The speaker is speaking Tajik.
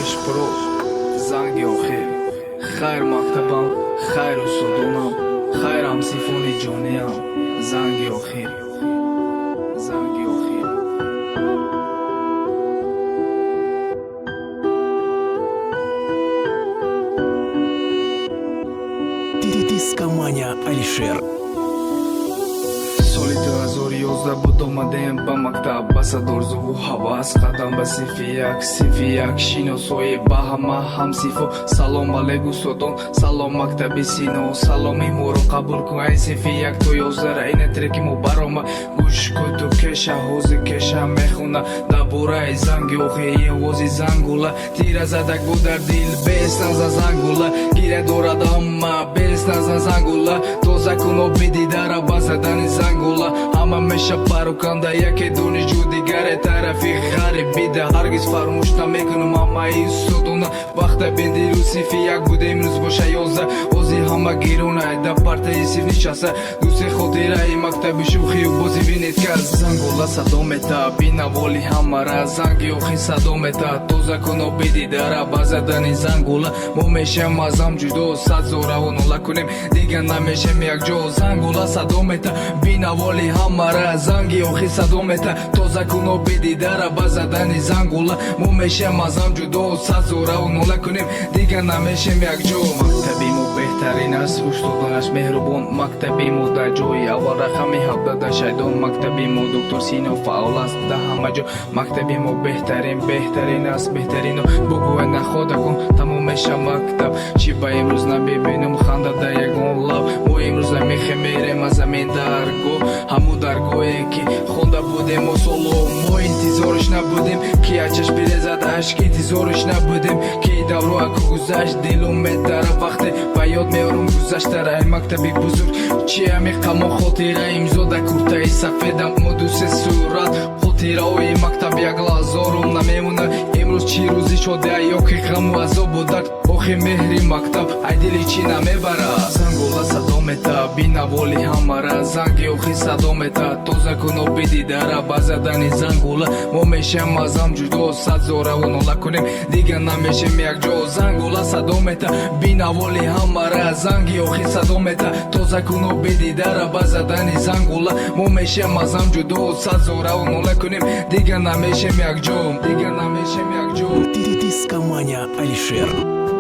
عشق برو زنگ آخر خیر مکتبم خیر استادانم خیر همسیفون جانیم زنگ آخر زنگ آخر Дискомания Алишер. соли 2011 буд омадаем ба мактаб ба садорзуву ҳавас қадам ба сифи як шиносои ба ҳама ҳамсифо салом алейку содон салом мактаби сино саломи моро қабул кун ай сифи як то 11 ина треки мо барома гӯш кӯ ту кеша ҳозир кеша мехуна дабораи занги охи овози зангула тира задак бу дар дил бестан за зангула гире дорад ҳама бестан за зангула тоза кун оби дидара ба задани зангула ҳама меша паруканда яке донишҷӯ дигаре тарафи ғариб бида ҳаргиз фаромӯш намекунам ҳамаи судона вақта бендиру сифи як буда имрӯз боша 11 ози ҳама гиронай да партаи сиф нишаста дӯсти хотираи мактаби шӯхию бози бинед ка зангула садо мета бинаволи ҳамара занги охи садо мета тоза кун оби дидара ба задани зангула мо мешем аз ҳам ҷудо сад зораҳо нола кунем дига намешем якҷо зангула садо мета бинаволи ҳамара занги охи садо мета тоза кун оби дидара ба задани зангула мо мешем аз ҳам ҷудо сад зораҳо нола кунем дига намешем якҷо мактаби мо беҳтарин аст устодонаш меҳрубон мактаби мо дар ҷои аввал рақами 17 шайдон мактаби мо доктор сино фаъол аст дар ҳама ҷо мактаби мо беҳтарин аст беҳтарино бугӯя находа кун тамом меша мактаб чӣ ба имрӯз набибинам ханда дар ягон лаб мо имрӯз мехем мерем аз замин даргоҳ ҳамун даргоҳе ки хонда будем мо соло мо интизорш набудем ки ачаш бирезад ашк интизорш набудем ки давроаку гузашт дилум медара вақте ба ёд меорам гузаштара ай мактаби бузург чи амиқамо хотира имзода куртаи сафедам мо дусе сурат хотираҳои мактаб як лаҳзорум намемона имрӯз чӣ рӯзи шода ё ки ғаму азобу дард охи меҳри мактаб ай дили чӣ намебара зангула садо мета бинаволи ҳамара занги охи садо мета тоза кун оби дидара ба задани зангула мо мешем аз ҳам ҷудо сад зораҳо нола кунем дига намешем якҷо зангула садо мета бинаволи ҳамара занги охи садо мета тоза кун оби дидара ба задани зангула мо мешем аз ҳам ҷудо сад зораҳо нола кунем дига намешем якҷо Дискомания Алишер.